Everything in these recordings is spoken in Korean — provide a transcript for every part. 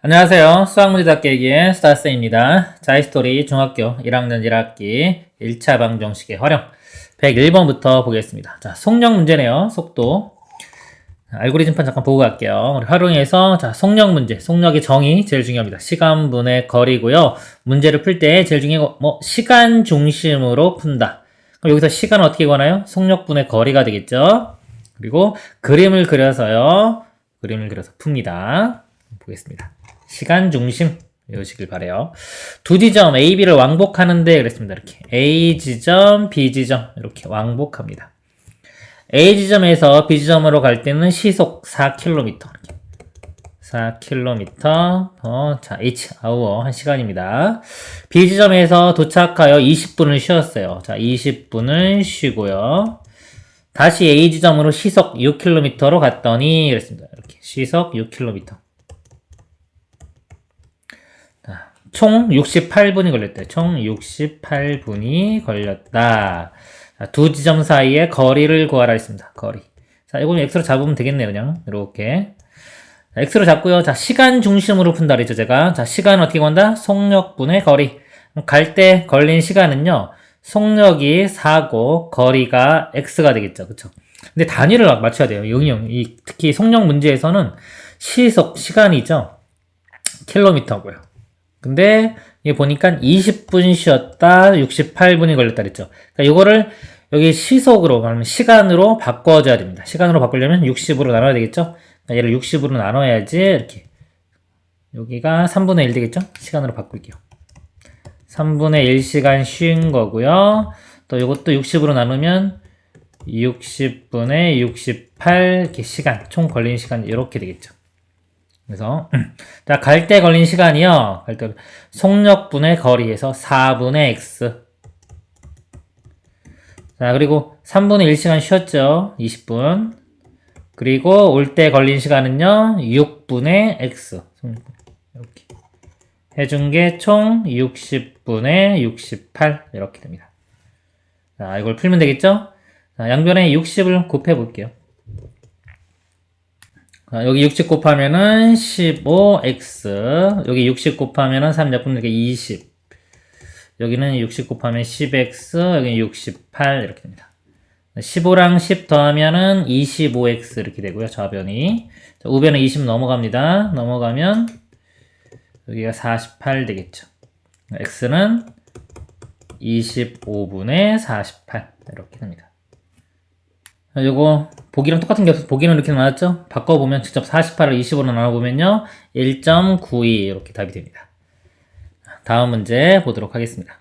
안녕하세요. 수학문제답 깨기의 스타쌤입니다. 자이스토리 중학교 1학년 1학기 1차 방정식의 활용 101번부터 보겠습니다. 자, 속력 문제네요. 속도. 알고리즘판 잠깐 보고 갈게요. 우리 활용해서 자, 속력 문제. 속력의 정의 제일 중요합니다. 시간분의 거리고요. 문제를 풀 때 제일 중요한 거 시간 중심으로 푼다. 그럼 여기서 시간은 어떻게 구하나요? 속력분의 거리가 되겠죠. 그리고 그림을 그려서 풉니다. 보겠습니다. 시간 중심 외우시길 바래요. 두 지점 A, B를 왕복하는데 그랬습니다. 이렇게 A 지점, B 지점 이렇게 왕복합니다. A 지점에서 B 지점으로 갈 때는 시속 4km 이렇게 4km 자 H 아우어 1시간입니다. B 지점에서 도착하여 20분을 쉬었어요. 자 20분을 쉬고요. 다시 A 지점으로 시속 6km로 갔더니 그랬습니다. 이렇게 시속 6km. 총 68분이 걸렸다. 총 68분이 걸렸다. 자, 두 지점 사이의 거리를 구하라 했습니다. 거리. 자, 이거는 x로 잡으면 되겠네요. 그냥 이렇게. 자, x로 잡고요. 자, 시간 중심으로 푼다 그랬죠, 제가. 자, 시간은 어떻게 구한다? 속력분의 거리. 갈 때 걸린 시간은요. 속력이 4고 거리가 x가 되겠죠. 그쵸? 근데 단위를 맞춰야 돼요. 특히 속력 문제에서는 시속, 시간이죠. 킬로미터고요. 근데 이게 보니까 20분 쉬었다 68분이 걸렸다 그랬죠. 그러니까 이거를 여기 시속으로 말하면 시간으로 바꿔줘야 됩니다. 시간으로 바꾸려면 60으로 나눠야 되겠죠. 그러니까 얘를 60으로 나눠야지 이렇게 여기가 3분의 1 되겠죠. 시간으로 바꿀게요. 3분의 1시간 쉰 거고요. 또 이것도 60으로 나누면 60분의 68 이렇게 시간 총 걸린 시간 이렇게 되겠죠. 그래서 자, 갈 때 걸린 시간이요. 갈 때 속력분의 거리에서 4분의 x. 자, 그리고 3분의 1시간 쉬었죠. 20분. 그리고 올 때 걸린 시간은요. 6분의 x. 이렇게 해준 게 총 60분의 68 이렇게 됩니다. 자, 이걸 풀면 되겠죠? 자, 양변에 60을 곱해 볼게요. 여기 60 곱하면은 15x, 여기 60 곱하면은 3 약분 이렇게 20, 여기는 60 곱하면 10x, 여기는 68 이렇게 됩니다. 15랑 10 더하면은 25x 이렇게 되고요. 좌변이. 자, 우변은 20 넘어갑니다. 넘어가면 여기가 48 되겠죠. x는 25분의 48 이렇게 됩니다. 요거 보기랑 똑같은 게 없어서 보기는 이렇게 나왔죠? 바꿔보면 직접 48을 20으로 나눠보면요 1.92 이렇게 답이 됩니다. 다음 문제 보도록 하겠습니다.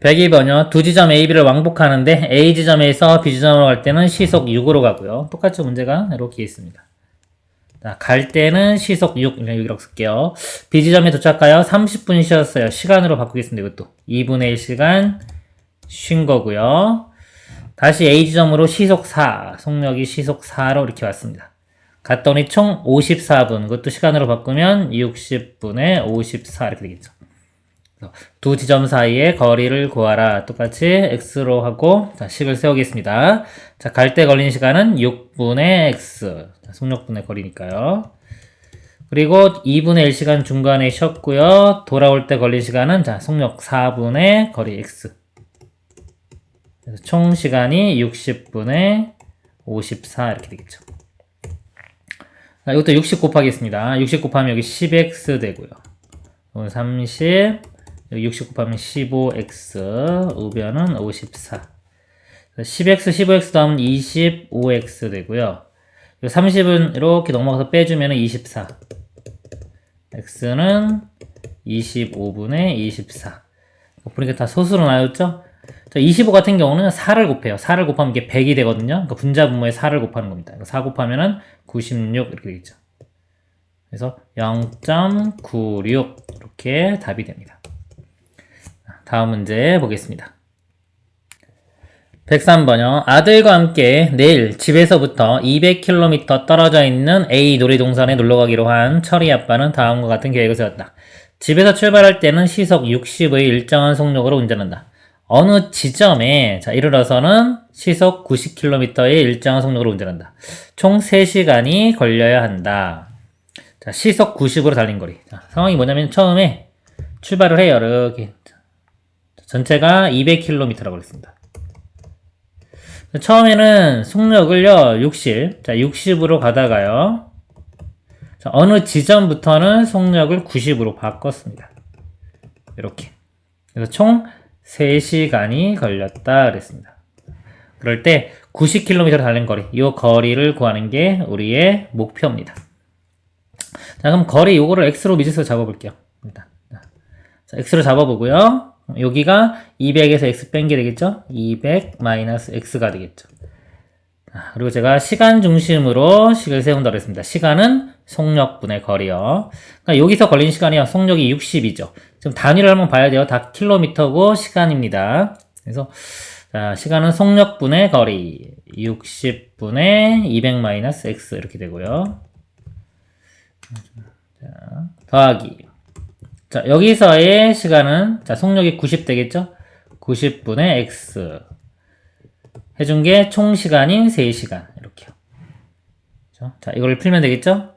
102번요. 두 지점 A, B를 왕복하는데 A 지점에서 B 지점으로 갈 때는 시속 6으로 가고요. 똑같죠? 문제가 이렇게 있습니다. 자, 갈 때는 시속 6 여기라고 쓸게요. B 지점에 도착하여 30분 쉬었어요. 시간으로 바꾸겠습니다. 이것도 2분의 1시간 쉰 거고요. 다시 A 지점으로 시속 4, 속력이 시속 4로 이렇게 왔습니다. 갔더니 총 54분, 그것도 시간으로 바꾸면 60분의 54 이렇게 되겠죠. 두 지점 사이의 거리를 구하라. 똑같이 x로 하고 자, 식을 세우겠습니다. 자, 갈 때 걸린 시간은 6분의 x, 자, 속력분의 거리니까요. 그리고 2분의 1시간 중간에 쉬었고요. 돌아올 때 걸린 시간은 자, 속력 4분의 거리 x. 그래서 총 시간이 60분의 54 이렇게 되겠죠. 자, 이것도 60 곱하겠습니다. 60 곱하면 여기 10x 되고요. 30, 여기 60 곱하면 15x, 우변은 54. 10x, 15x 더하면 25x 되고요. 30은 이렇게 넘어가서 빼주면 24. x는 25분의 24. 보니까 다 소수로 나눴죠? 25 같은 경우는 4를 곱해요. 4를 곱하면 이게 100이 되거든요. 그러니까 분자분모에 4를 곱하는 겁니다. 4 곱하면은 96 이렇게 되겠죠. 그래서 0.96 이렇게 답이 됩니다. 다음 문제 보겠습니다. 103번요. 아들과 함께 내일 집에서부터 200km 떨어져 있는 A 놀이동산에 놀러가기로 한 철이 아빠는 다음과 같은 계획을 세웠다. 집에서 출발할 때는 시속 60의 일정한 속력으로 운전한다. 어느 지점에 자 이르러서는 시속 90km의 일정한 속력으로 운전한다. 총 3시간이 걸려야 한다. 자, 시속 90으로 달린 거리. 자, 상황이 뭐냐면 처음에 출발을 해요. 이렇게. 전체가 200km라고 그랬습니다. 처음에는 속력을요, 60. 자, 60으로 가다가요. 자, 어느 지점부터는 속력을 90으로 바꿨습니다. 이렇게. 그래서 총 3시간이 걸렸다 그랬습니다. 그럴 때 90km 달린 거리, 이 거리를 구하는 게 우리의 목표입니다. 자, 그럼 거리 요거를 x로 미지수로 잡아볼게요. 일단. 자, x로 잡아보고요. 여기가 200에서 x 뺀 게 되겠죠? 200 마이너스 x가 되겠죠. 그리고 제가 시간 중심으로 식을 세운다고 그랬습니다. 시간은 속력분의 거리요. 그러니까 여기서 걸린 시간이요. 속력이 60이죠. 지금 단위를 한번 봐야 돼요. 다 킬로미터고 시간입니다. 그래서 자, 시간은 속력분의 거리 60분의 200 마이너스 x 이렇게 되고요. 자, 더하기. 자, 여기서의 시간은 자, 속력이 90 되겠죠? 90분의 x 해준 게 총 시간인 3시간 이렇게요. 그렇죠? 자, 이걸 풀면 되겠죠?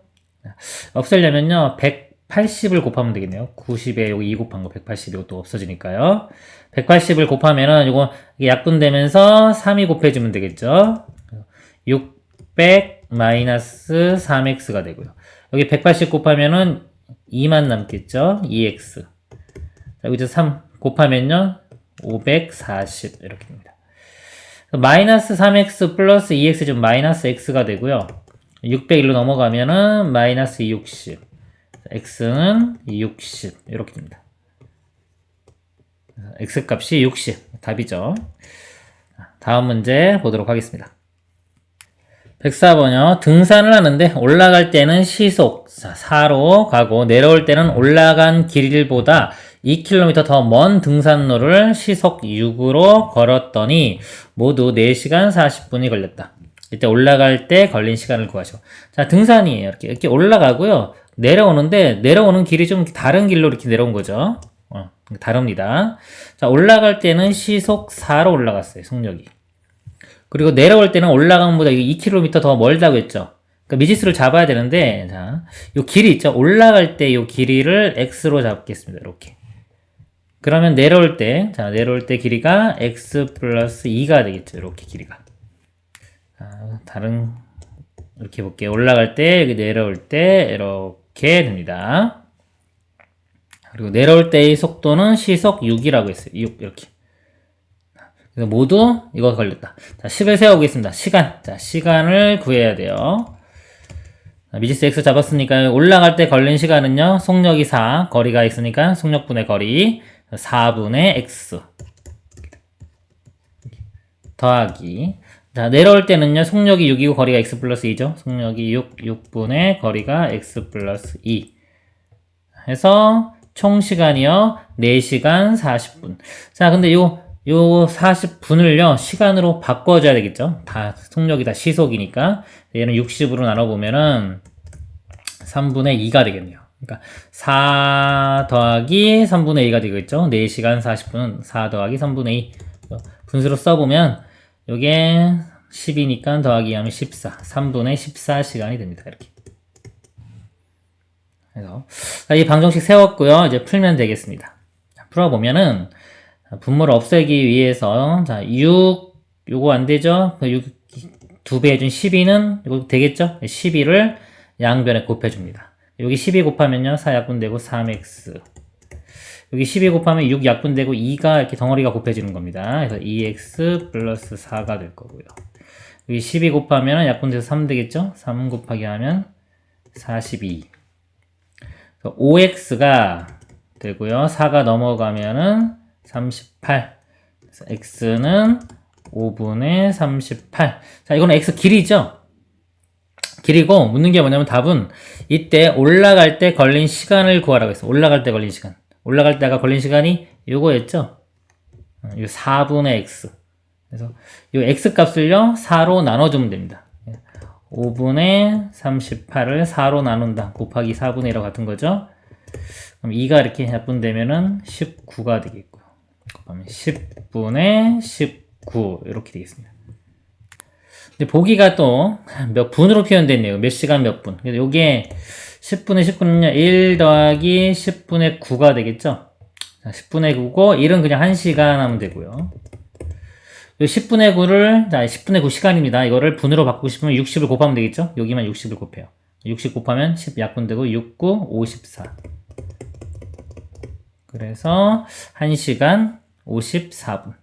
없애려면요 180을 곱하면 되겠네요. 90에 여기 2 곱한 거 180 이것도 없어지니까요. 180을 곱하면은 이거 약분되면서 3이 곱해주면 되겠죠? 600 마이너스 3x가 되고요. 여기 180 곱하면은 2만 남겠죠? 2x. 자, 여기서 3 곱하면요 540 이렇게 됩니다. 마이너스 3x 플러스 2x 좀 마이너스 x가 되고요. 601로 넘어가면은 마이너스 60. x는 60 이렇게 됩니다. x 값이 60 답이죠. 다음 문제 보도록 하겠습니다. 104번이요. 등산을 하는데 올라갈 때는 시속 4로 가고 내려올 때는 올라간 길보다 2km 더 먼 등산로를 시속 6으로 걸었더니 모두 4시간 40분이 걸렸다. 이때 올라갈 때 걸린 시간을 구하죠. 자, 등산이에요. 이렇게 올라가고요. 내려오는데 내려오는 길이 좀 다른 길로 이렇게 내려온 거죠. 다릅니다. 자, 올라갈 때는 시속 4로 올라갔어요. 속력이. 그리고 내려올 때는 올라간 것보다 2km 더 멀다고 했죠. 그러니까 미지수를 잡아야 되는데, 자, 요 길이 있죠. 올라갈 때 요 길이를 x로 잡겠습니다. 이렇게. 그러면 내려올 때, 자, 내려올 때 길이가 x 플러스 2가 되겠죠. 이렇게 길이가. 자, 다른, 이렇게 볼게요. 올라갈 때, 여기 내려올 때, 이렇게 됩니다. 그리고 내려올 때의 속도는 시속 6이라고 했어요. 6, 이렇게. 그래서 모두 이거 걸렸다. 자, 10을 세워보겠습니다. 시간. 자, 시간을 구해야 돼요. 자, 미지수 x 잡았으니까 올라갈 때 걸린 시간은요. 속력이 4, 거리가 있으니까 속력분의 거리 4분의 x 더하기. 자, 내려올 때는요. 속력이 6이고 거리가 x 플러스 2죠. 속력이 6, 6분의 거리가 x 플러스 2 해서 총 시간이요. 4시간 40분. 자, 근데 요 40분을요, 시간으로 바꿔줘야 되겠죠? 다, 속력이 다 시속이니까. 얘는 60으로 나눠보면은 3분의 2가 되겠네요. 그러니까 4 더하기 3분의 2가 되겠죠? 4시간 40분은 4 더하기 3분의 2. 분수로 써보면, 요게 10이니까 더하기 하면 14. 3분의 14시간이 됩니다. 이렇게. 그래서, 이 방정식 세웠고요. 이제 풀면 되겠습니다. 풀어보면은, 분모를 없애기 위해서, 자, 6, 요거 안 되죠? 6, 2배 해준 12는, 이거 되겠죠? 12를 양변에 곱해줍니다. 여기 12 곱하면요, 4 약분되고 3x. 여기 12 곱하면 6 약분되고 2가 이렇게 덩어리가 곱해지는 겁니다. 그래서 2x 플러스 4가 될 거고요. 여기 12 곱하면 약분돼서 3 되겠죠? 3 곱하기 하면 42. 5x가 되고요. 4가 넘어가면은 38. 그래서 x는 5분의 38. 자, 이거는 x 길이죠? 길이고, 묻는 게 뭐냐면 답은 이때 올라갈 때 걸린 시간을 구하라고 했어. 올라갈 때 걸린 시간. 올라갈 때가 걸린 시간이 요거였죠? 요 4분의 x. 그래서 요 x 값을요, 4로 나눠주면 됩니다. 5분의 38을 4로 나눈다. 곱하기 4분의 1과 같은 거죠? 그럼 2가 이렇게 약분되면은 19가 되겠고요. 곱하면 10분의 19 이렇게 되겠습니다. 근데 보기가 또 몇 분으로 표현됐네요. 몇 시간 몇 분. 그래서 요게 10분의 19는요, 1 더하기 10분의 9가 되겠죠? 자, 10분의 9고, 1은 그냥 1시간 하면 되고요. 이 10분의 9를, 자, 10분의 9 시간입니다. 이거를 분으로 바꾸고 싶으면 60을 곱하면 되겠죠? 여기만 60을 곱해요. 60 곱하면 10 약분되고, 6, 9, 54. 그래서 1시간 54분.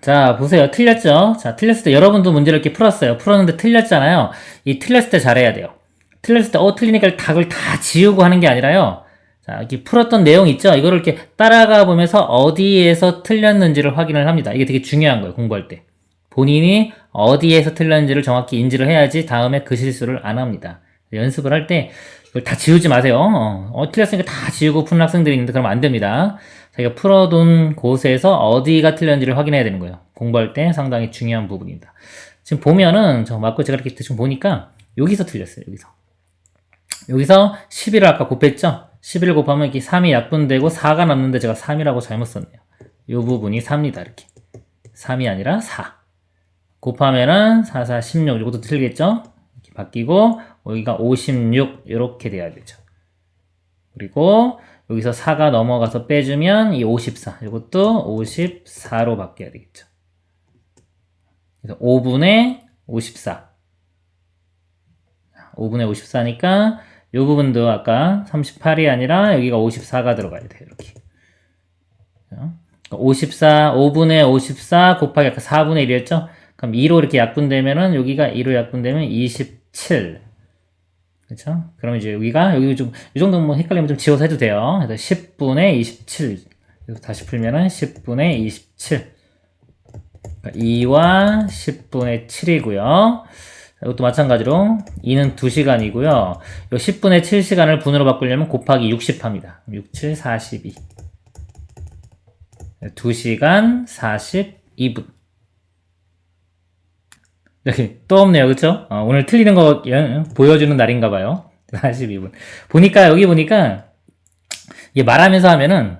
자, 보세요. 틀렸죠? 자, 틀렸을 때 여러분도 문제를 이렇게 풀었어요. 풀었는데 틀렸잖아요. 이 틀렸을 때 잘해야 돼요. 틀렸을 때, 틀리니까 답을 다 지우고 하는 게 아니라요. 자, 이렇게 풀었던 내용 있죠? 이거를 이렇게 따라가 보면서 어디에서 틀렸는지를 확인을 합니다. 이게 되게 중요한 거예요, 공부할 때. 본인이 어디에서 틀렸는지를 정확히 인지를 해야지 다음에 그 실수를 안 합니다. 연습을 할 때 이걸 다 지우지 마세요. 틀렸으니까 다 지우고 푸는 학생들이 있는데 그러면 안 됩니다. 자기가 풀어둔 곳에서 어디가 틀렸는지를 확인해야 되는 거예요. 공부할 때 상당히 중요한 부분입니다. 지금 보면은, 맞고 제가 이렇게 대충 보니까 여기서 틀렸어요, 여기서 11을 아까 곱했죠? 11을 곱하면 이렇게 3이 약분되고 4가 남는데 제가 3이라고 잘못 썼네요. 이 부분이 4입니다, 이렇게. 3이 아니라 4. 곱하면은 4, 4, 16. 이것도 틀리겠죠? 이렇게 바뀌고, 여기가 56. 이렇게 돼야 되죠. 그리고 여기서 4가 넘어가서 빼주면 이 54. 이것도 54로 바뀌어야 되겠죠. 그래서 5분의 54. 5분의 54니까 이 부분도 아까 38이 아니라 여기가 54가 들어가야 돼요. 이렇게. 54, 5분의 54 곱하기 아까 4분의 1이었죠? 그럼 2로 이렇게 약분되면은 여기가 2로 약분되면 27. 그렇죠? 그럼 이제 여기 좀, 이 정도는 뭐 헷갈리면 좀 지워서 해도 돼요. 그래서 10분의 27. 다시 풀면은 10분의 27. 그러니까 2와 10분의 7이고요. 이것도 마찬가지로 2는 2시간이고요. 요 10분의 7시간을 분으로 바꾸려면 곱하기 60 합니다. 6, 7, 42. 2시간 42분. 여기 또 없네요. 그쵸? 오늘 틀리는 거 보여주는 날인가 봐요. 42분. 여기 보니까 이게 말하면서 하면은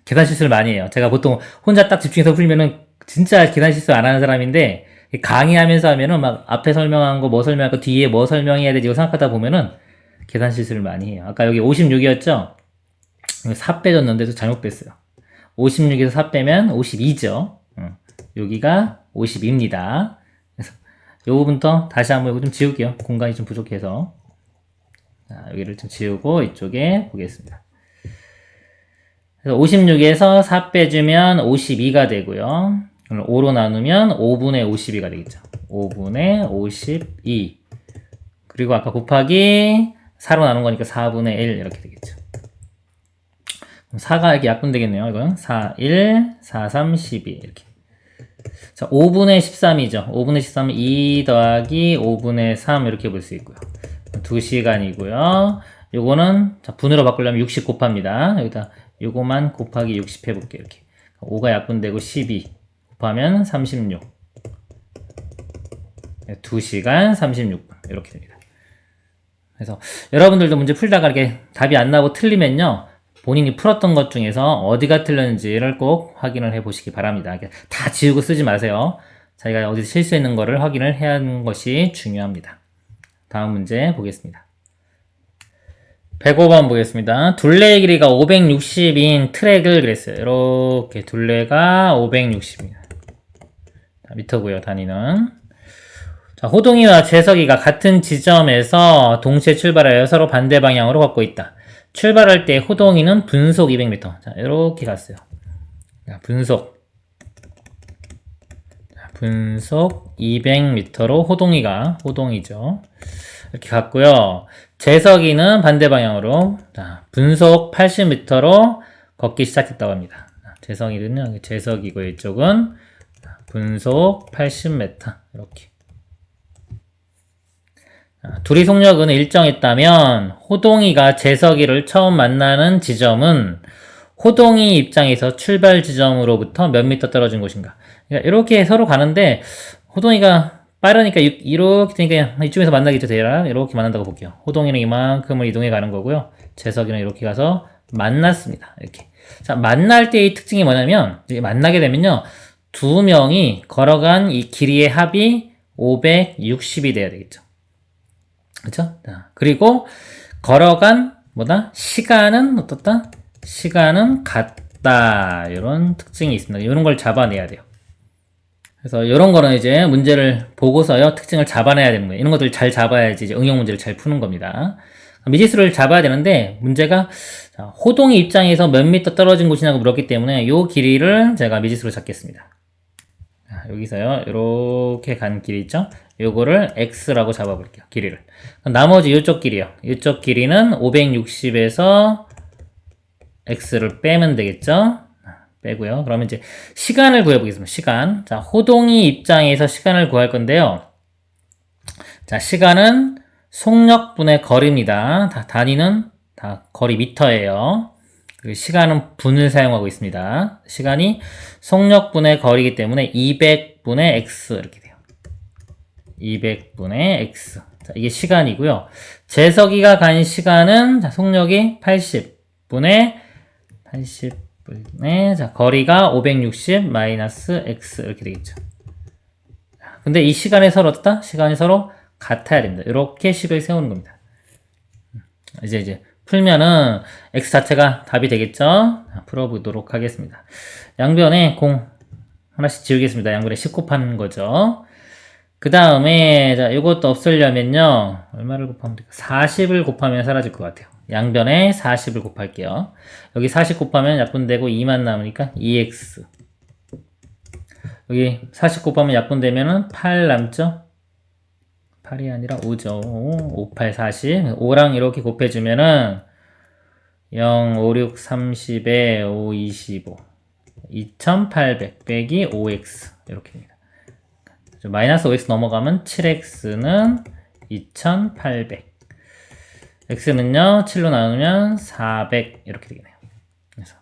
계산 실수를 많이 해요. 제가 보통 혼자 딱 집중해서 풀면은 진짜 계산 실수 안 하는 사람인데 강의하면서 하면은 막 앞에 설명한 거 뭐 설명할 거 뒤에 뭐 설명해야 되지 이거 생각하다 보면은 계산 실수를 많이 해요. 아까 여기 56이었죠? 4 빼줬는데도 잘못 뺐어요. 56에서 4 빼면 52죠. 여기가 52입니다. 그래서 요 부분부터 다시 한번 이거 좀 지울게요. 공간이 좀 부족해서. 자, 여기를 좀 지우고 이쪽에 보겠습니다. 그래서 56에서 4 빼주면 52가 되고요. 5로 나누면 5분의 52가 되겠죠. 5분의 52. 그리고 아까 곱하기 4로 나눈 거니까 4분의 1 이렇게 되겠죠. 그럼 4가 이렇게 약분되겠네요. 이건 4, 1, 4, 3, 12 이렇게. 자, 5분의 13이죠. 5분의 13은 2 더하기 5분의 3 이렇게 볼 수 있고요. 2시간이고요. 요거는 자, 분으로 바꾸려면 60 곱합니다. 여기다 요거만 곱하기 60 해볼게요. 이렇게. 5가 약분되고 12 곱하면 36. 2시간 36분. 이렇게 됩니다. 그래서 여러분들도 문제 풀다가 이렇게 답이 안 나오고 틀리면요. 본인이 풀었던 것 중에서 어디가 틀렸는지를 꼭 확인을 해 보시기 바랍니다. 다 지우고 쓰지 마세요. 자기가 어디서 실수했는 거를 확인을 해야 하는 것이 중요합니다. 다음 문제 보겠습니다. 105번 보겠습니다. 둘레의 길이가 560인 트랙을 그랬어요. 이렇게 둘레가 560입니다. 미터고요, 단위는. 자, 호동이와 재석이가 같은 지점에서 동시에 출발하여 서로 반대 방향으로 걷고 있다. 출발할 때 호동이는 분속 200m. 자, 이렇게 갔어요. 자, 분속 200m로 호동이죠. 이렇게 갔고요. 재석이는 반대 방향으로 자, 분속 80m로 걷기 시작했다고 합니다. 재석이는요, 재석이고 이쪽은 분속 80m 이렇게. 둘이 속력은 일정했다면 호동이가 재석이를 처음 만나는 지점은 호동이 입장에서 출발 지점으로부터 몇 미터 떨어진 곳인가. 그러니까 이렇게 서로 가는데 호동이가 빠르니까 이렇게 되니까 이쯤에서 만나겠죠. 대략 이렇게 만난다고 볼게요. 호동이는 이만큼을 이동해 가는 거고요. 재석이는 이렇게 가서 만났습니다. 이렇게. 자, 만날 때의 특징이 뭐냐면 이제 만나게 되면요. 두 명이 걸어간 이 길이의 합이 560이 돼야 되겠죠. 그렇죠? 그리고 걸어간 뭐다? 시간은 어떻다? 시간은 같다. 이런 특징이 있습니다. 이런 걸 잡아내야 돼요. 그래서 이런 거는 이제 문제를 보고서요, 특징을 잡아내야 되는 거예요. 이런 것들 잘 잡아야지 이제 응용 문제를 잘 푸는 겁니다. 미지수를 잡아야 되는데, 문제가 호동이 입장에서 몇 미터 떨어진 곳이냐고 물었기 때문에 요 길이를 제가 미지수로 잡겠습니다. 여기서요, 이렇게 간 길이 있죠? 요거를 x라고 잡아볼게요. 길이를. 나머지 이쪽 길이요. 이쪽 길이는 560에서 x를 빼면 되겠죠? 빼고요. 그러면 이제 시간을 구해보겠습니다. 시간. 자, 호동이 입장에서 시간을 구할 건데요. 자, 시간은 속력분의 거리입니다. 단위는 다 거리 미터예요. 그리고 시간은 분을 사용하고 있습니다. 시간이 속력분의 거리이기 때문에 200분의 x 이렇게 돼요. 200분의 x. 자, 이게 시간이고요. 재석이가 간 시간은 자, 속력이 80분의 자, 거리가 560 마이너스 x 이렇게 되겠죠. 근데 이 시간이 서로 어떻다? 시간이 서로 같아야 됩니다. 이렇게 식을 세우는 겁니다. 이제 풀면은 x 자체가 답이 되겠죠? 풀어보도록 하겠습니다. 양변에 공 하나씩 지우겠습니다. 양변에 10 곱하는 거죠. 그 다음에 자, 이것도 없애려면요. 얼마를 곱하면 될까? 40을 곱하면 사라질 것 같아요. 양변에 40을 곱할게요. 여기 40 곱하면 약분되고 2만 남으니까 2x. 여기 40 곱하면 약분되면은 8 남죠? 8이 아니라 5죠. 5, 8, 40. 5랑 이렇게 곱해주면은 0, 5, 6, 30에 5, 25. 2800 빼기 5x. 이렇게 됩니다. 마이너스 5x 넘어가면 7x는 2800. x는요, 7로 나누면 400. 이렇게 되겠네요. 그래서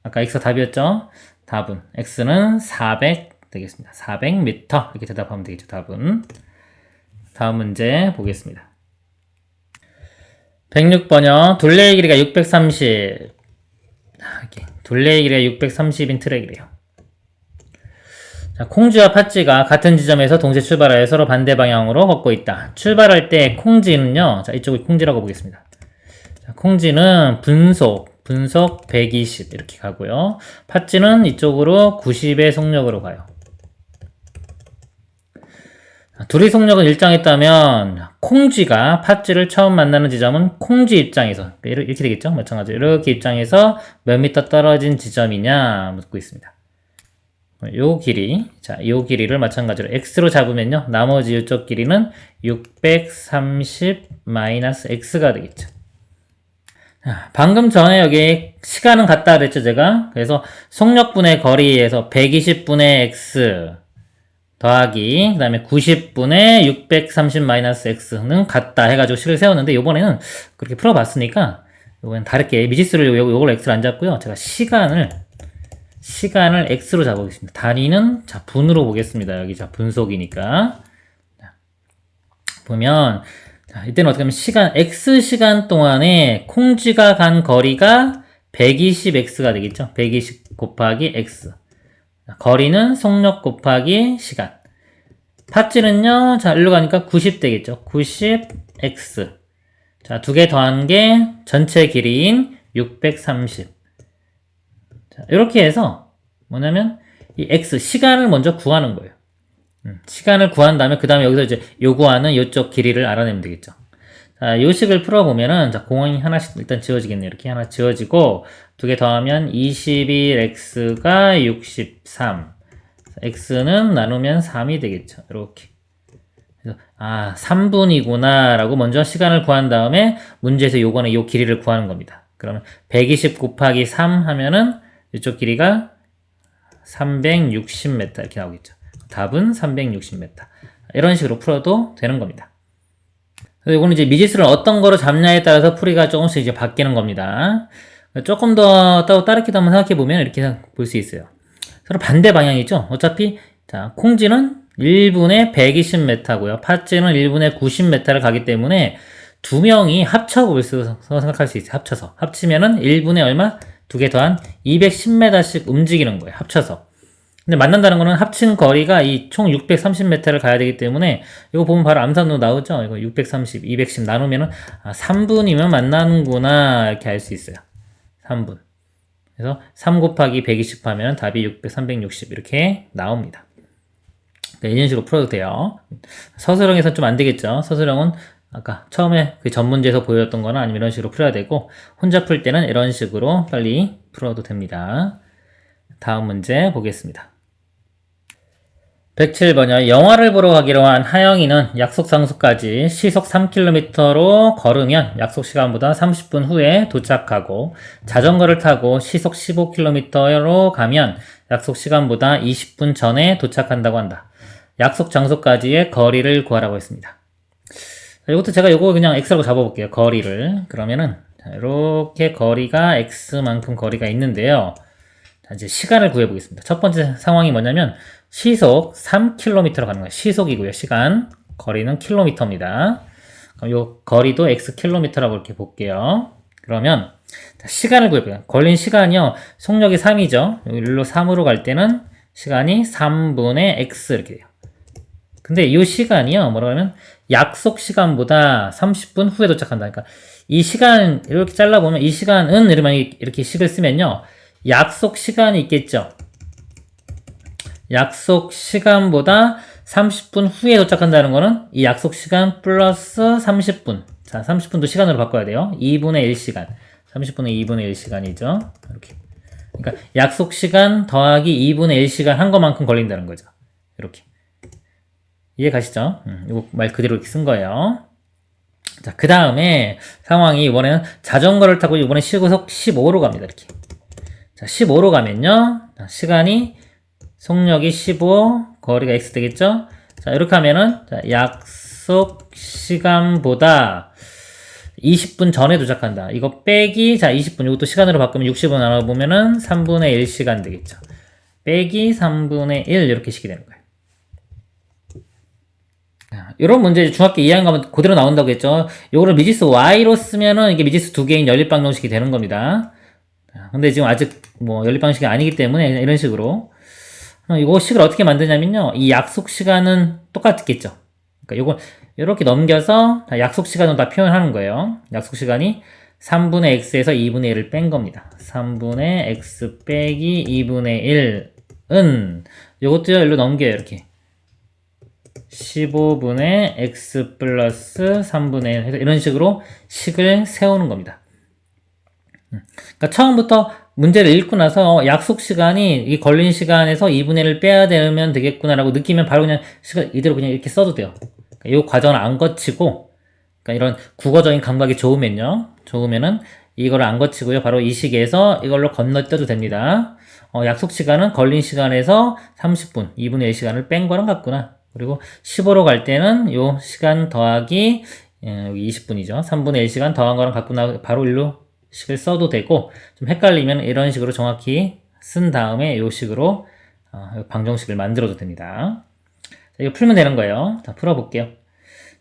아까 x가 답이었죠? 답은 x는 400 되겠습니다. 400m. 이렇게 대답하면 되겠죠, 답은. 다음 문제 보겠습니다. 106번요. 둘레의 길이가 630. 둘레의 길이가 630인 트랙이래요. 자, 콩쥐와 팥쥐가 같은 지점에서 동시에 출발하여 서로 반대 방향으로 걷고 있다. 출발할 때 콩쥐는요. 자, 이쪽이 콩쥐라고 보겠습니다. 자, 콩쥐는 분속 120 이렇게 가고요. 팥쥐는 이쪽으로 90의 속력으로 가요. 둘이 속력은 일정했다면 콩쥐가 팥쥐를 처음 만나는 지점은 콩쥐 입장에서 이렇게 되겠죠? 마찬가지로 이렇게 입장에서 몇 미터 떨어진 지점이냐 묻고 있습니다. 요 길이, 자, 요 길이를 마찬가지로 x로 잡으면요, 나머지 이쪽 길이는 630 마이너스 x가 되겠죠. 방금 전에 여기 시간은 같다 그랬죠, 제가. 그래서 속력분의 거리에서 120분의 x 더하기 그 다음에 90분의 630 마이너스 x는 같다 해가지고 식을 세웠는데, 요번에는 그렇게 풀어봤으니까 요번엔 다르게 미지수를 요걸 x를 안 잡고요, 제가 시간을 x로 잡아보겠습니다. 단위는 자, 분으로 보겠습니다. 여기 자, 분속이니까. 자, 보면 자, 이때는 어떻게 하면 x 시간 동안에 콩쥐가 간 거리가 120x가 되겠죠. 120 곱하기 x. 자, 거리는 속력 곱하기 시간. 팥쥐는요, 자, 일로 가니까 90 되겠죠. 90x. 자, 두 개 더한 게 전체 길이인 630. 자, 이렇게 해서 뭐냐면 이 x 시간을 먼저 구하는 거예요. 시간을 구한 다음에 그 다음에 여기서 이제 요구하는 이쪽 길이를 알아내면 되겠죠. 자, 요 식을 풀어보면은 자, 공원이 하나씩 일단 지워지겠네요. 이렇게 하나 지워지고 두 개 더하면 21x가 63. x는 나누면 3이 되겠죠. 이렇게. 그래서 3분이구나 라고 먼저 시간을 구한 다음에 문제에서 요거는 요 길이를 구하는 겁니다. 그러면 120 곱하기 3 하면은 이쪽 길이가 360m 이렇게 나오겠죠. 답은 360m. 이런 식으로 풀어도 되는 겁니다. 그래서 이거는 이제 미지수를 어떤 거로 잡냐에 따라서 풀이가 조금씩 이제 바뀌는 겁니다. 조금 더 따르게 한번 생각해 보면 이렇게 볼 수 있어요. 서로 반대 방향이죠. 어차피 자, 콩쥐는 1분에 120m고요. 팥쥐는 1분에 90m를 가기 때문에 두 명이 합쳐서 생각할 수 있어요. 합치면은 1분에 얼마? 두 개 더한 210m씩 움직이는 거예요. 합쳐서. 근데 만난다는 거는 합친 거리가 이 총 630m를 가야 되기 때문에 이거 보면 바로 암산으로 나오죠. 이거 630, 210 나누면은 3분이면 만나는구나 이렇게 알 수 있어요. 3분. 그래서 3 곱하기 120 하면 답이 600, 360 이렇게 나옵니다. 이런 식으로 풀어도 돼요. 서술형에서 좀 안 되겠죠. 서술형은 아까 처음에 그 전문제에서 보여줬던 거나 아니면 이런 식으로 풀어야 되고 혼자 풀 때는 이런 식으로 빨리 풀어도 됩니다. 다음 문제 보겠습니다. 107번이요. 영화를 보러 가기로 한 하영이는 약속 장소까지 시속 3km로 걸으면 약속 시간보다 30분 후에 도착하고 자전거를 타고 시속 15km로 가면 약속 시간보다 20분 전에 도착한다고 한다. 약속 장소까지의 거리를 구하라고 했습니다. 이것도 제가 이거 그냥 x라고 잡아볼게요. 거리를. 그러면은 이렇게 거리가 x만큼 거리가 있는데요. 자, 이제 시간을 구해보겠습니다. 첫 번째 상황이 뭐냐면 시속 3km로 가는 거예요. 시속이고요. 시간. 거리는 킬로미터입니다. 그럼 요 거리도 x킬로미터라고 이렇게 볼게요. 그러면 시간을 구해볼게요. 걸린 시간이요. 속력이 3이죠. 여기로 3으로 갈 때는 시간이 3분의 x 이렇게 돼요. 근데 이 시간이요. 뭐라고 하면 약속 시간보다 30분 후에 도착한다. 그러니까 이 시간 이렇게 잘라보면 이 시간은 이렇게 식을 쓰면요. 약속 시간이 있겠죠. 약속 시간보다 30분 후에 도착한다는 거는 이 약속 시간 플러스 30분. 자, 30분도 시간으로 바꿔야 돼요. 2분의 1시간. 30분의 2분의 1시간이죠. 이렇게. 그러니까 약속 시간 더하기 2분의 1시간 한 것만큼 걸린다는 거죠. 이렇게. 이해 가시죠? 이거 말 그대로 이렇게 쓴 거예요. 자, 그 다음에 상황이 이번에는 자전거를 타고 이번에 시속 15로 갑니다. 이렇게. 자, 15로 가면요. 시간이 속력이 15, 거리가 x 되겠죠? 자, 이렇게 하면은 자, 약속 시간보다 20분 전에 도착한다. 이거 빼기 자 20분 이것도 시간으로 바꾸면 60분 나눠보면은 3분의 1시간 되겠죠. 빼기 3분의 1 이렇게 식이 되는 거예요. 이런 문제 중학교 2학년 가면 그대로 나온다고 했죠. 요거를 미지수 y로 쓰면은 이게 미지수 두 개인 연립방정식이 되는 겁니다. 근데 지금 아직 뭐 연립방식이 아니기 때문에 이런 식으로 이거 식을 어떻게 만드냐면요. 이 약속 시간은 똑같겠죠. 그러니까 요걸 이렇게 넘겨서 약속 시간으로 다 표현하는 거예요. 약속 시간이 3분의 x에서 2분의 1을 뺀 겁니다. 3분의 x 빼기 2분의 1은 요것도 일로 넘겨요. 이렇게 15분의 x 플러스 3분의 1 해서 이런 식으로 식을 세우는 겁니다. 그러니까 처음부터 문제를 읽고 나서 약속 시간이 이 걸린 시간에서 2분의 1을 빼야 되면 되겠구나라고 느끼면 바로 그냥 시간 이대로 그냥 이렇게 써도 돼요. 그러니까 이 과정을 안 거치고 그러니까 이런 국어적인 감각이 좋으면은 이걸 안 거치고요. 바로 이 시기에서 이걸로 건너뛰어도 됩니다. 약속 시간은 걸린 시간에서 30분, 2분의 1 시간을 뺀 거랑 같구나. 그리고 15로 갈 때는 요 시간 더하기 여기 20분이죠. 3분의 1 시간 더한 거랑 같구나. 바로 일로 식을 써도 되고 좀 헷갈리면 이런 식으로 정확히 쓴 다음에 요 식으로 방정식을 만들어도 됩니다. 자, 이거 풀면 되는 거예요. 자, 풀어볼게요.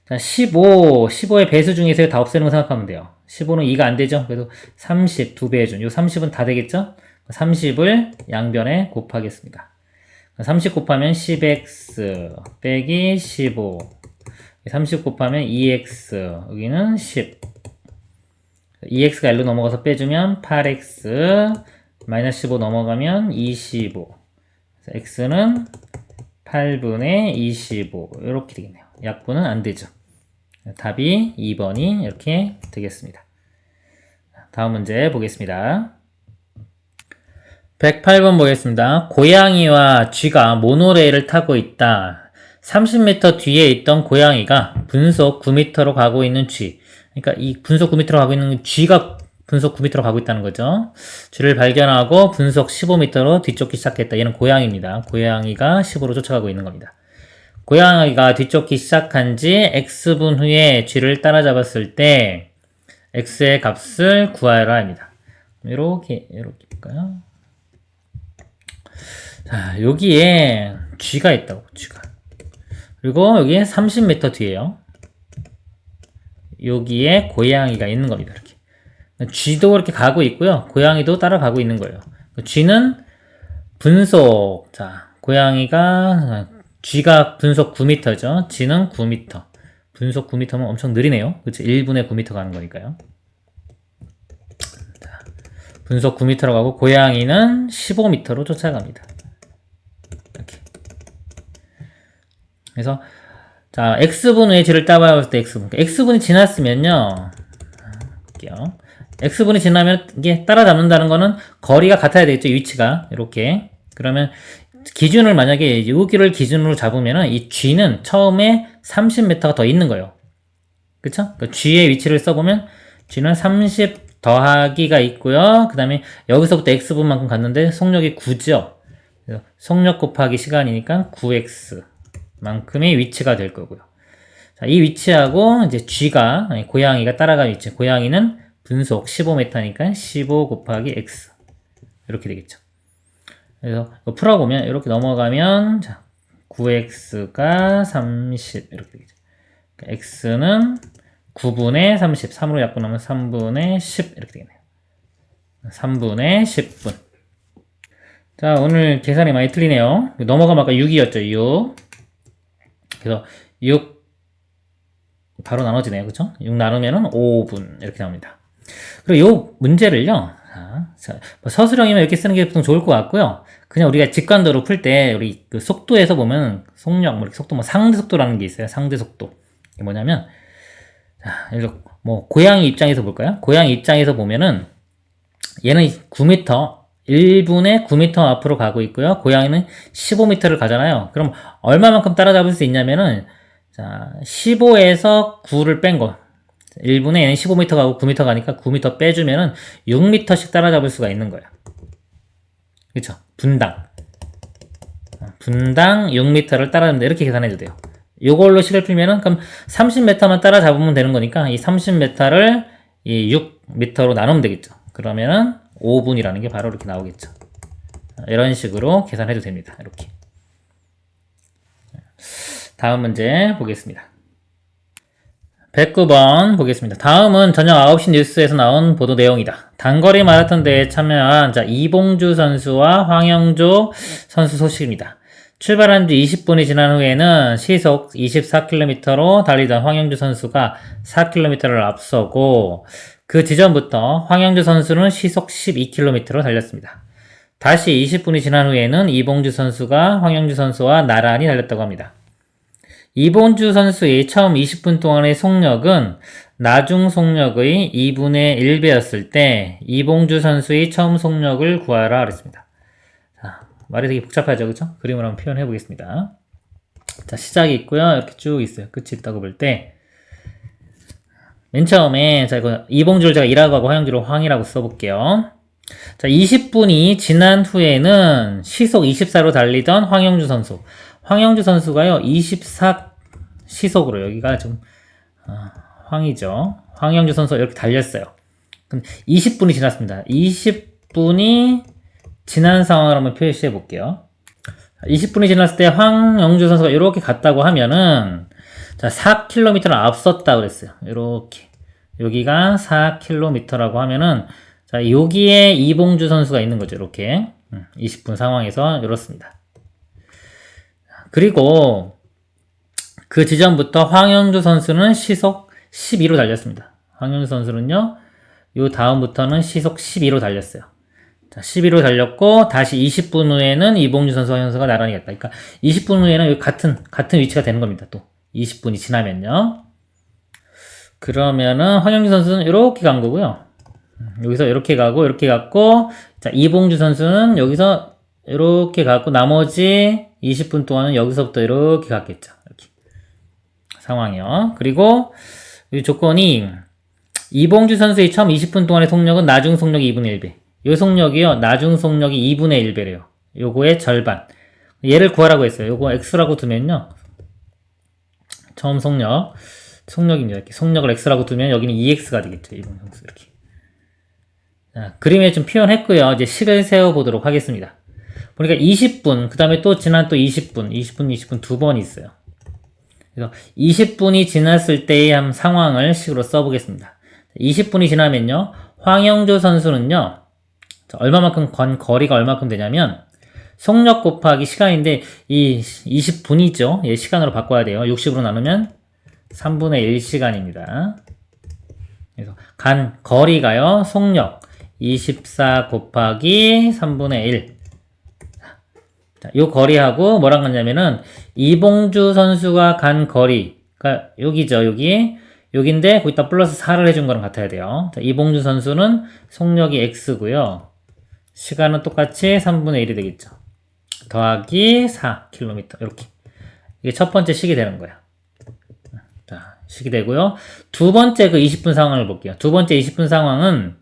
자, 15의 배수 중에서 다 없애는 거 생각하면 돼요. 15는 2가 안 되죠. 그래도 30 두 배 해준. 요 30은 다 되겠죠? 30을 양변에 곱하겠습니다. 30 곱하면 10x 빼기 15. 30 곱하면 2x 여기는 10. 2x가 1로 넘어가서 빼주면 8x 마이너스 15 넘어가면 25. x는 8분의 25 이렇게 되겠네요. 약분은 안 되죠. 답이 2번이 이렇게 되겠습니다. 다음 문제 보겠습니다. 108번 보겠습니다. 고양이와 쥐가 모노레일을 타고 있다. 30m 뒤에 있던 고양이가 분속 9m로 가고 있는 쥐. 그러니까 이 분속 9m로 가고 있는 쥐가 분속 9m로 가고 있다는 거죠. 쥐를 발견하고 분속 15m로 뒤쫓기 시작했다. 얘는 고양이입니다. 고양이가 15로 쫓아가고 있는 겁니다. 고양이가 뒤쫓기 시작한 지 x분 후에 쥐를 따라잡았을 때 x의 값을 구하여라 합니다. 이렇게 볼까요? 자, 여기에 쥐가 있다고, 쥐가. 그리고 여기에 30m 뒤에요. 여기에 고양이가 있는 겁니다, 이렇게. 쥐도 이렇게 가고 있고요. 고양이도 따라가고 있는 거예요. 쥐는 분속, 자, 고양이가 G가 분속 9m죠. G는 9m. 분속 9m면 엄청 느리네요. 그치? 1분에 9m 가는 거니까요. 자, 분속 9m로 가고 고양이는 15m로 쫓아갑니다. 이렇게. 그래서 자, x분의 g를 따봐볼 때 x분. x분이 지났으면요. 볼게요. x분이 지나면 이게 따라잡는다는 거는 거리가 같아야 되겠죠. 위치가. 이렇게. 그러면 기준을 만약에 여기를 기준으로 잡으면은 이 g는 처음에 30m가 더 있는 거예요. 그쵸? 그러니까 g의 위치를 써보면 g는 30 더하기가 있고요. 그 다음에 여기서부터 x분만큼 갔는데 속력이 9죠. 그래서 속력 곱하기 시간이니까 9x 만큼의 위치가 될 거고요. 자, 이 위치하고 이제 g가 고양이가 따라간 위치. 고양이는 분속 15m니까 15 곱하기 x 이렇게 되겠죠. 그래서 풀어보면 이렇게 넘어가면 자 9x가 30 이렇게 되겠죠. 그러니까 x는 9분의 30, 3으로 약분하면 3분의 10 이렇게 되겠네요. 3분의 10분. 자, 오늘 계산이 많이 틀리네요. 넘어가면 아까 6이었죠. 6. 그래서 6 바로 나눠지네요. 그쵸? 6 나누면은 5분 이렇게 나옵니다. 그리고 이 문제를요. 자, 뭐 서술형이면 이렇게 쓰는 게 보통 좋을 것 같고요. 그냥 우리가 직관적으로 풀 때 우리 그 속도에서 보면 속력, 뭐 속도, 뭐 상대 속도라는 게 있어요. 상대 속도. 이게 뭐냐면 자, 뭐 고양이 입장에서 볼까요? 고양이 입장에서 보면은 얘는 9m 1분에 9m 앞으로 가고 있고요. 고양이는 15m를 가잖아요. 그럼 얼마만큼 따라잡을 수 있냐면은 자, 15에서 9를 뺀 거. 1분에 얘는 15m 가고 9m 가니까 9m 빼주면은 6m씩 따라잡을 수가 있는 거예요. 그쵸? 분당 6m를 따라잡는다. 이렇게 계산해도 돼요. 요걸로 식을 풀면은 그럼 30m만 따라잡으면 되는 거니까 이 30m를 이 6m로 나누면 되겠죠. 그러면은 5분이라는 게 바로 이렇게 나오겠죠. 이런 식으로 계산해도 됩니다. 이렇게. 다음 문제 보겠습니다. 109번 보겠습니다. 다음은 저녁 9시 뉴스에서 나온 보도 내용이다. 단거리 마라톤 대회에 참여한 자, 이봉주 선수와 황영조 선수 소식입니다. 출발한 지 20분이 지난 후에는 시속 24km로 달리던 황영주 선수가 4km를 앞서고 그 지점부터 황영주 선수는 시속 12km로 달렸습니다. 다시 20분이 지난 후에는 이봉주 선수가 황영주 선수와 나란히 달렸다고 합니다. 이봉주 선수의 처음 20분 동안의 속력은 나중 속력의 2분의 1배였을 때 이봉주 선수의 처음 속력을 구하라 그랬습니다. 자, 말이 되게 복잡하죠, 그쵸? 그림을 한번 표현해 보겠습니다. 자, 시작이 있고요. 이렇게 쭉 있어요. 끝이 있다고 볼 때. 맨 처음에, 자, 이거 이봉주를 제가 이라고 하고 황영주를 황이라고 써볼게요. 자, 20분이 지난 후에는 시속 24로 달리던 황영주 선수. 황영주 선수가요, 24 시속으로, 여기가 좀, 황이죠. 황영주 선수가 이렇게 달렸어요. 그럼 20분이 지났습니다. 20분이 지난 상황을 한번 표시해 볼게요. 20분이 지났을 때 황영주 선수가 이렇게 갔다고 하면은, 자, 4km를 앞섰다 그랬어요. 이렇게. 여기가 4km라고 하면은, 자, 여기에 이봉주 선수가 있는 거죠. 이렇게. 20분 상황에서 이렇습니다. 그리고 그 지점부터 황영주 선수는 시속 12로 달렸습니다. 황영주 선수는요, 요 다음부터는 시속 12로 달렸어요. 자, 12로 달렸고, 다시 20분 후에는 이봉주 선수와 황영주 선수가 나란히 갔다. 그러니까 20분 후에는 같은 위치가 되는 겁니다. 또 20분이 지나면요. 그러면은 황영주 선수는 이렇게 간 거고요. 여기서 이렇게 가고, 이렇게 갔고, 자, 이봉주 선수는 여기서 이렇게 갔고, 나머지 20분 동안은 여기서부터 이렇게 갔겠죠. 이렇게. 상황이요. 그리고 이 조건이 이봉주 선수의 처음 20분 동안의 속력은 나중 속력이 2분의 1배. 이 속력이요. 나중 속력이 2분의 1배래요. 요거의 절반. 얘를 구하라고 했어요. 요거 x라고 두면요. 처음 속력입니다. 이렇게 속력을 x라고 두면 여기는 2x가 되겠죠. 이봉주 선수 이렇게. 자, 그림에 좀 표현했고요. 이제 식을 세워보도록 하겠습니다. 보니까 20분, 그 다음에 또 지난 또 20분 두 번 있어요. 그래서 20분이 지났을 때의 한 상황을 식으로 써보겠습니다. 20분이 지나면요, 황영조 선수는요, 얼마만큼 거리가 얼마만큼 되냐면, 속력 곱하기 시간인데 이 20분이죠. 예, 시간으로 바꿔야 돼요. 60으로 나누면 3분의 1시간입니다. 그래서 간 거리가요. 속력 24 곱하기 3분의 1. 자, 요 거리하고 뭐랑 같냐면은 이봉주 선수가 간 거리가 여기죠. 여기인데 거기다 플러스 4를 해준 거랑 같아야 돼요. 자, 이봉주 선수는 속력이 x고요. 시간은 똑같이 3분의 1이 되겠죠. 더하기 4km 이렇게. 이게 첫 번째 식이 되는 거예요. 자, 식이 되고요. 두 번째 그 20분 상황을 볼게요. 두 번째 20분 상황은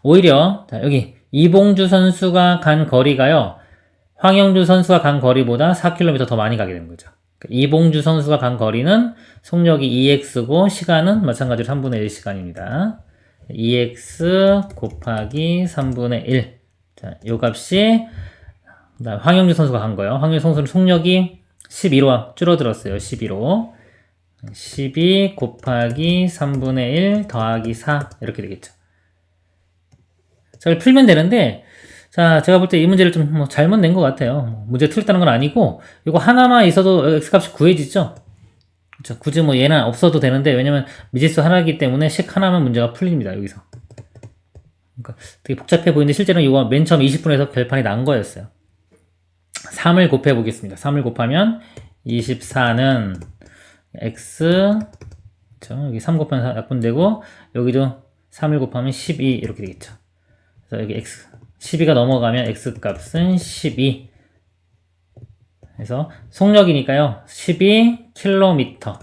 오히려 자, 여기 이봉주 선수가 간 거리가요. 황영주 선수가 간 거리보다 4km 더 많이 가게 되는 거죠. 이봉주 선수가 간 거리는 속력이 2x고 시간은 마찬가지로 3분의 1시간입니다. 2x 곱하기 3분의 1. 자, 요 값이 황영주 선수가 간 거예요. 황영주 선수는 속력이 12로 줄어들었어요. 12로. 12 곱하기 3분의 1 더하기 4 이렇게 되겠죠. 자, 이걸 풀면 되는데 자, 제가 볼 때 이 문제를 좀 뭐 잘못 낸 것 같아요. 문제 틀렸다는 건 아니고 이거 하나만 있어도 x값이 구해지죠. 그렇죠. 굳이 뭐 얘는 없어도 되는데 왜냐면 미지수 하나이기 때문에 식 하나만 문제가 풀립니다. 여기서. 그러니까 되게 복잡해 보이는데 실제로는 이거 맨 처음 20분에서 결판이 난 거였어요. 3을 곱해 보겠습니다. 3을 곱하면 24는 x 그렇죠? 여기 3 곱하면 약분되고 여기도 3을 곱하면 12 이렇게 되겠죠. 그래서 여기 x 12가 넘어가면 x값은 12. 그래서 속력이니까요. 12km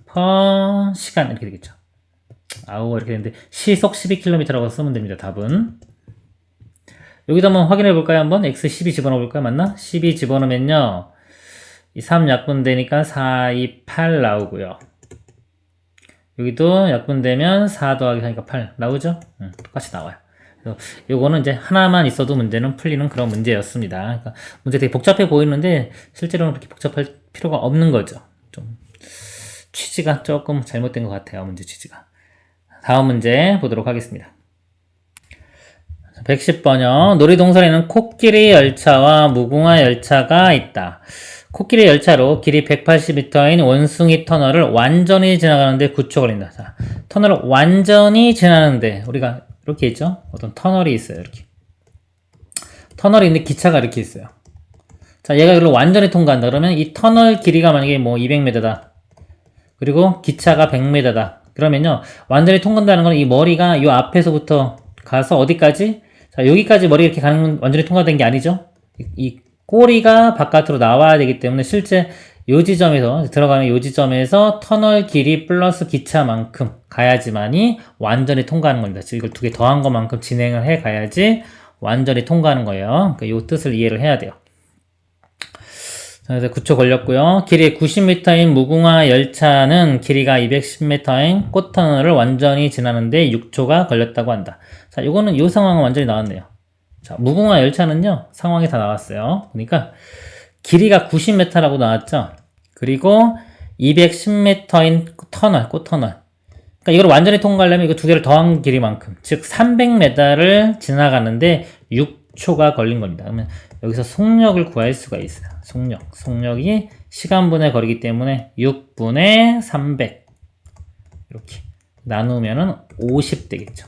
per 시간 이렇게 되겠죠. 아우 이렇게 되는데 시속 12km라고 쓰면 됩니다. 답은. 여기도 한번 확인해 볼까요? 한번 x 12 집어넣어 볼까요? 맞나? 12 집어넣으면요. 이 3 약분되니까 4, 2, 8 나오고요. 여기도 약분되면 4 더하기 4니까 8 나오죠? 똑같이 나와요. 그래서 요거는 이제 하나만 있어도 문제는 풀리는 그런 문제였습니다. 그러니까 문제 되게 복잡해 보이는데 실제로는 그렇게 복잡할 필요가 없는 거죠. 좀 취지가 조금 잘못된 것 같아요. 문제 취지가. 다음 문제 보도록 하겠습니다. 110번요. 놀이동산에는 코끼리 열차와 무궁화 열차가 있다. 코끼리 열차로 길이 180m인 원숭이 터널을 완전히 지나가는데 9초 걸린다. 자, 터널을 완전히 지나는데 우리가 이렇게 있죠? 어떤 터널이 있어요. 이렇게. 터널이 있는데 기차가 이렇게 있어요. 자, 얘가 이걸 완전히 통과한다. 그러면 이 터널 길이가 만약에 뭐 200m다. 그리고 기차가 100m다. 그러면요. 완전히 통과한다는 건 이 머리가 이 앞에서부터 가서 어디까지? 자, 여기까지 머리 이렇게 가는 건 완전히 통과된 게 아니죠? 이 꼬리가 바깥으로 나와야 되기 때문에 실제 요 지점에서 들어가는 요 지점에서 터널 길이 플러스 기차만큼 가야지만이 완전히 통과하는 겁니다. 즉 이걸 두 개 더한 것만큼 진행을 해 가야지 완전히 통과하는 거예요. 그러니까 요 뜻을 이해를 해야 돼요. 자, 그래서 9초 걸렸고요. 길이 90m인 무궁화 열차는 길이가 210m인 꽃터널을 완전히 지나는데 6초가 걸렸다고 한다. 자, 요거는 요 상황은 완전히 나왔네요. 자, 무궁화 열차는요, 상황이 다 나왔어요. 그러니까 길이가 90m라고 나왔죠. 그리고 210m인 터널, 꽃터널. 그러니까 이걸 완전히 통과하려면 이거 두 개를 더한 길이만큼, 즉 300m를 지나가는데 6초가 걸린 겁니다. 그러면 여기서 속력을 구할 수가 있어요. 속력이 시간분의 거리기 때문에 6분의 300 이렇게 나누면은 50 되겠죠.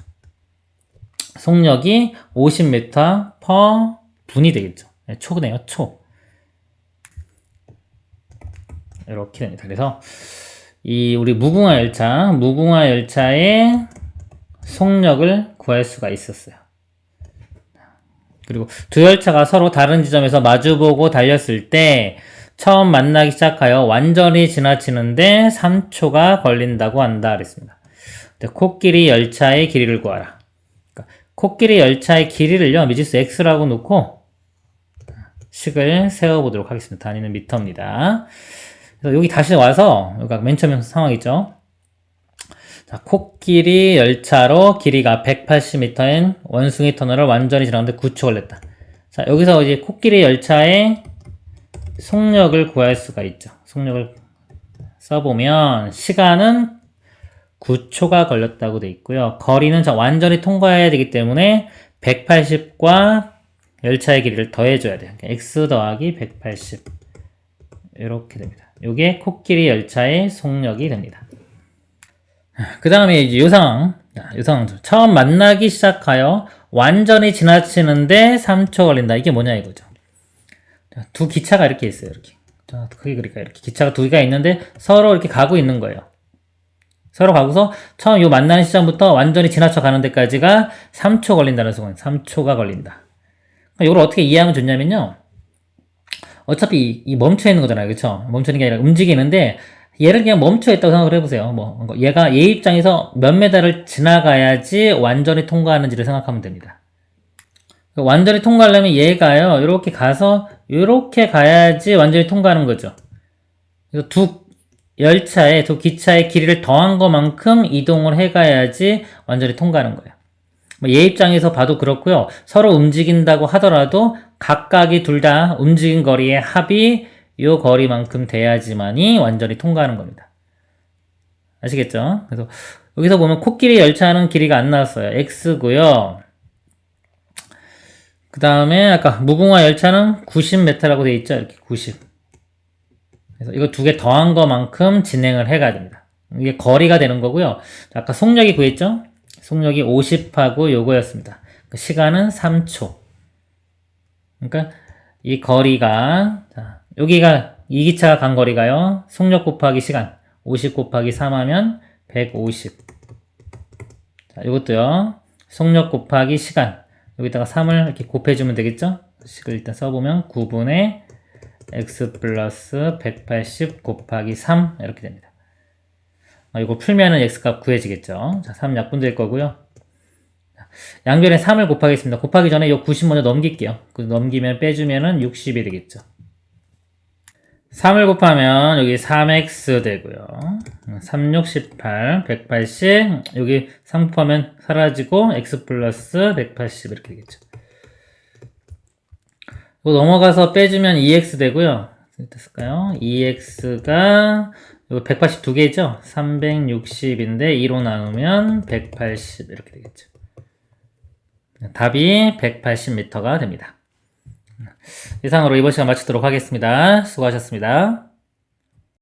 속력이 50m per 분이 되겠죠. 초네요, 초. 이렇게 됩니다. 그래서 이 우리 무궁화 열차의 속력을 구할 수가 있었어요. 그리고 두 열차가 서로 다른 지점에서 마주보고 달렸을 때 처음 만나기 시작하여 완전히 지나치는데 3초가 걸린다고 한다 그랬습니다. 코끼리 열차의 길이를 구하라. 그러니까 코끼리 열차의 길이를요, 미지수 x라고 놓고 식을 세워보도록 하겠습니다. 단위는 미터입니다. 그래서 여기 다시 와서, 여기가 맨 처음 상황이죠. 자, 코끼리 열차로 길이가 180m인 원숭이 터널을 완전히 지나는데 9초 걸렸다. 자, 여기서 이제 코끼리 열차의 속력을 구할 수가 있죠. 속력을 써보면 시간은 9초가 걸렸다고 돼 있고요. 거리는 완전히 통과해야 되기 때문에 180과 열차의 길이를 더해줘야 돼요. x 더하기 180 이렇게 됩니다. 요게 코끼리 열차의 속력이 됩니다. 그 다음에 이제 요 상황, 처음 만나기 시작하여 완전히 지나치는데 3초 걸린다. 이게 뭐냐 이거죠. 두 기차가 이렇게 있어요. 이렇게. 자, 크게 그릴까요? 이렇게 기차가 두 개가 있는데 서로 이렇게 가고 있는 거예요. 서로 가고서 처음 요 만나는 시점부터 완전히 지나쳐 가는 데까지가 3초 걸린다는 소문. 3초가 걸린다. 이걸 어떻게 이해하면 좋냐면요. 어차피 이 멈춰 있는 거잖아요. 그쵸? 멈추는 게 아니라 움직이는데 얘를 그냥 멈춰 있다고 생각을 해보세요. 얘가 얘 입장에서 몇 메다를 지나가야지 완전히 통과하는지를 생각하면 됩니다. 완전히 통과하려면 얘가요, 이렇게 가서 이렇게 가야지 완전히 통과하는 거죠. 그래서 두 기차의 길이를 더한 것만큼 이동을 해가야지 완전히 통과하는 거예요. 얘 입장에서 봐도 그렇고요. 서로 움직인다고 하더라도 각각이 둘 다 움직인 거리의 합이 요 거리만큼 돼야지만이 완전히 통과하는 겁니다. 아시겠죠? 그래서 여기서 보면 코끼리 열차는 길이가 안 나왔어요. x고요. 그 다음에 아까 무궁화 열차는 90m라고 되어 있죠. 이렇게 90. 그래서 이거 두 개 더한 것만큼 진행을 해가야 됩니다. 이게 거리가 되는 거고요. 아까 속력이 구했죠? 속력이 50하고 요거였습니다. 시간은 3초. 그러니까 이 거리가, 자, 여기가 이 기차가 간 거리가요. 속력 곱하기 시간 50 곱하기 3 하면 150. 자, 이것도요. 속력 곱하기 시간 여기다가 3을 이렇게 곱해주면 되겠죠? 식을 일단 써보면 9분의 x 플러스 180 곱하기 3 이렇게 됩니다. 이거 풀면은 x값 구해지겠죠? 자, 3 약분될 거고요. 양변에 3을 곱하겠습니다. 곱하기 전에 이 90 먼저 넘길게요. 넘기면 빼주면은 60이 되겠죠. 3을 곱하면 여기 3x 되고요. 3, 6, 18, 180 여기 3 곱하면 사라지고 x 플러스 180 이렇게 되겠죠. 이거 넘어가서 빼주면 2x 되고요. 됐을까요? 2x가 이거 180 두 개죠? 360인데 2로 나누면 180 이렇게 되겠죠. 답이 180m가 됩니다. 이상으로 이번 시간 마치도록 하겠습니다. 수고하셨습니다.